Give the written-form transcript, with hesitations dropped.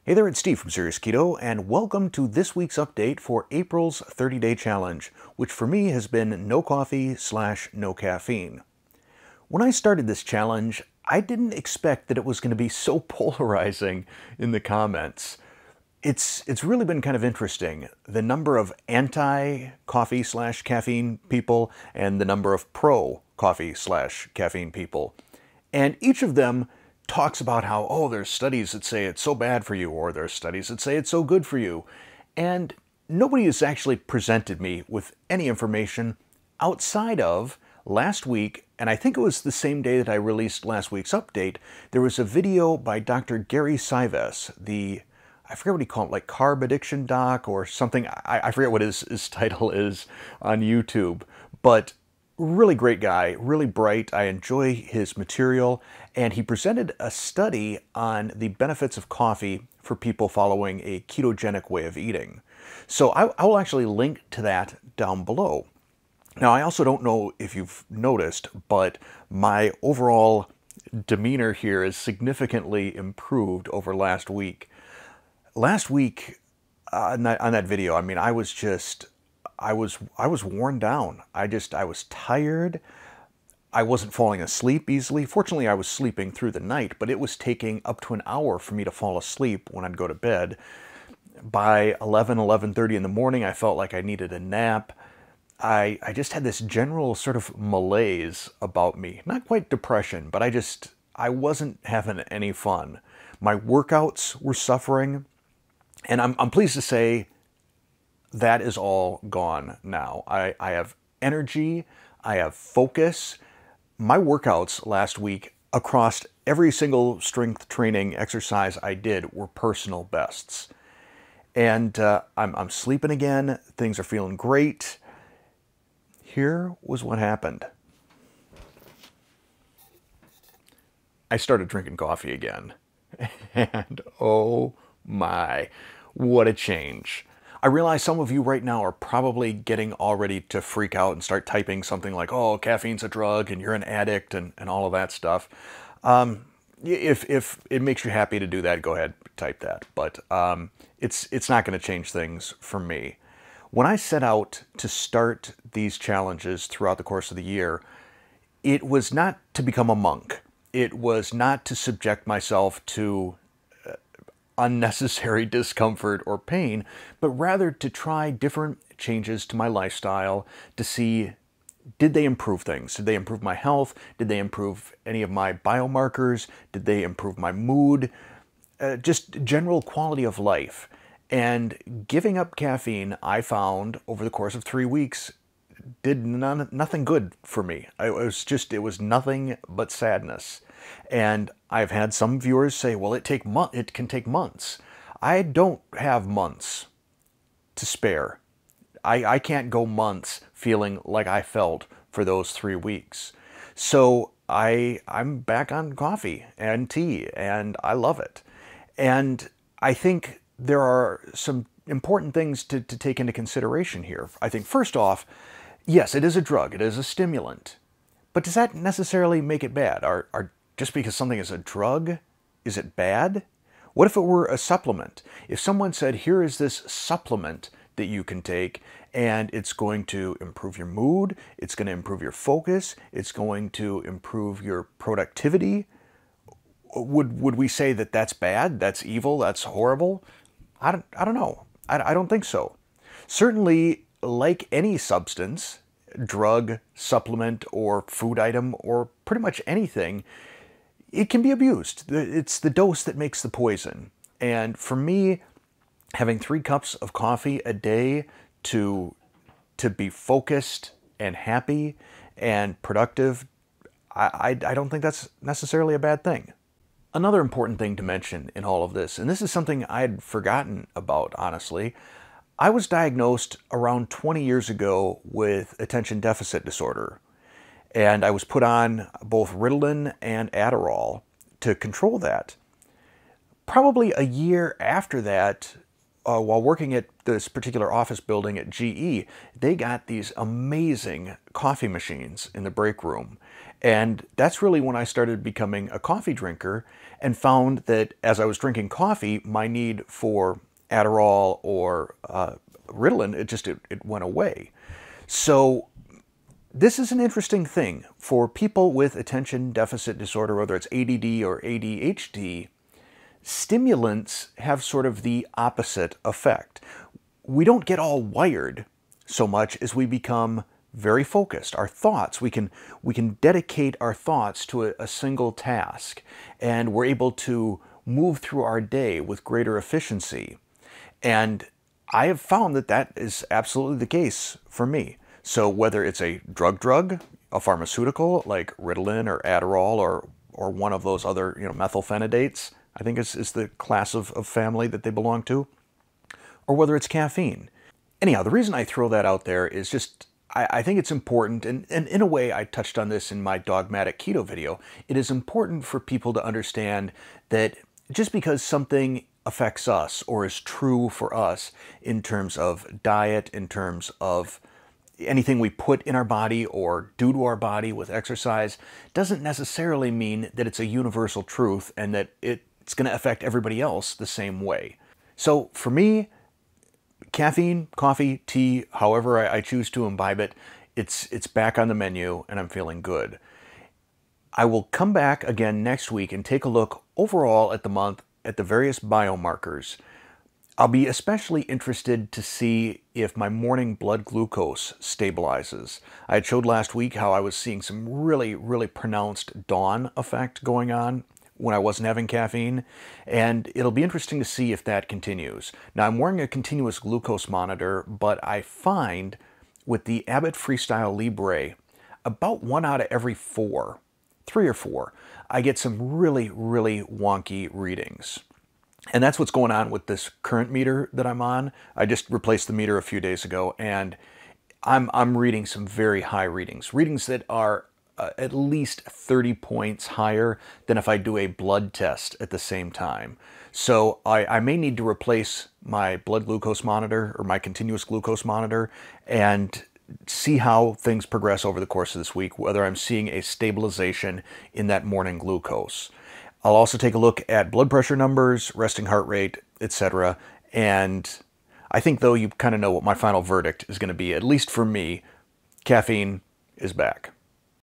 Hey there, it's Steve from Serious Keto, and welcome to this week's update for April's 30-day challenge, which for me has been no coffee / no caffeine. When I started this challenge, I didn't expect that it was going to be so polarizing in the comments. It's really been kind of interesting, the number of anti-coffee / caffeine people and the number of pro-coffee / caffeine people. And each of them talks about how, oh, there's studies that say it's so bad for you, or there's studies that say it's so good for you. And nobody has actually presented me with any information outside of last week, and I think it was the same day that I released last week's update. There was a video by Dr. Gary Cywes, I forget what he called it, like carb addiction doc or something. I forget what his title is on YouTube, but really great guy, really bright. I enjoy his material, and he presented a study on the benefits of coffee for people following a ketogenic way of eating. So I will actually link to that down below. Now, I also don't know if you've noticed, but my overall demeanor here is significantly improved over last week. Last week on that video, I mean, I was worn down. I was tired. I wasn't falling asleep easily. Fortunately, I was sleeping through the night, but it was taking up to an hour for me to fall asleep when I'd go to bed. By 11:30 in the morning, I felt like I needed a nap. I just had this general sort of malaise about me. Not quite depression, but I wasn't having any fun. My workouts were suffering, and I'm pleased to say that is all gone now. I have energy, I have focus. My workouts last week across every single strength training exercise I did were personal bests. And I'm sleeping again, things are feeling great. Here was what happened. I started drinking coffee again. And oh my, what a change. I realize some of you right now are probably getting all ready to freak out and start typing something like, oh, caffeine's a drug and you're an addict and all of that stuff. If it makes you happy to do that, go ahead, type that. But it's not going to change things for me. When I set out to start these challenges throughout the course of the year, it was not to become a monk. It was not to subject myself to unnecessary discomfort or pain, but rather to try different changes to my lifestyle to see, did they improve things? Did they improve my health? Did they improve any of my biomarkers? Did they improve my mood? Just general quality of life. And giving up caffeine, I found over the course of 3 weeks, did nothing good for me. It was nothing but sadness. And I've had some viewers say, well, it can take months. I don't have months to spare. I can't go months feeling like I felt for those 3 weeks. So I'm back on coffee and tea, and I love it. And I think there are some important things to take into consideration here. I think first off, yes, it is a drug, it is a stimulant. But does that necessarily make it bad? Just because something is a drug, is it bad? What if it were a supplement? If someone said, here is this supplement that you can take, and it's going to improve your mood, it's going to improve your focus, it's going to improve your productivity, would we say that that's bad, that's evil, that's horrible? I don't know. I don't think so. Certainly, like any substance, drug, supplement, or food item, or pretty much anything, it can be abused. It's the dose that makes the poison. And for me, having 3 cups of coffee a day to be focused and happy and productive, I don't think that's necessarily a bad thing. Another important thing to mention in all of this, and this is something I'd forgotten about, honestly, I was diagnosed around 20 years ago with attention deficit disorder. And I was put on both Ritalin and Adderall to control that. Probably a year after that, while working at this particular office building at GE, they got these amazing coffee machines in the break room. And that's really when I started becoming a coffee drinker and found that as I was drinking coffee, my need for Adderall or Ritalin, it went away. So this is an interesting thing for people with attention deficit disorder, whether it's ADD or ADHD. Stimulants have sort of the opposite effect. We don't get all wired so much as we become very focused. Our thoughts, we can dedicate our thoughts to a single task, and we're able to move through our day with greater efficiency. And I have found that that is absolutely the case for me. So whether it's a drug, a pharmaceutical like Ritalin or Adderall or one of those other, methylphenidates, I think is the class of family that they belong to, or whether it's caffeine. Anyhow, the reason I throw that out there is just, I think it's important, and in a way I touched on this in my dogmatic keto video. It is important for people to understand that just because something affects us or is true for us in terms of diet, in terms of anything we put in our body or do to our body with exercise, doesn't necessarily mean that it's a universal truth and that it's going to affect everybody else the same way. So for me, caffeine, coffee, tea, however I choose to imbibe it, it's back on the menu and I'm feeling good. I will come back again next week and take a look overall at the month at the various biomarkers. I'll be especially interested to see if my morning blood glucose stabilizes. I had showed last week how I was seeing some really, really pronounced dawn effect going on when I wasn't having caffeine, and it'll be interesting to see if that continues. Now, I'm wearing a continuous glucose monitor, but I find with the Abbott Freestyle Libre, about 1 out of every 4, 3 or 4, I get some really, really wonky readings. And that's what's going on with this current meter that I'm on. I just replaced the meter a few days ago, and I'm reading some very high readings that are at least 30 points higher than if I do a blood test at the same time. So I may need to replace my blood glucose monitor or my continuous glucose monitor and see how things progress over the course of this week, whether I'm seeing a stabilization in that morning glucose. I'll also take a look at blood pressure numbers, resting heart rate, etc. And I think, though, you kind of know what my final verdict is going to be. At least for me, caffeine is back.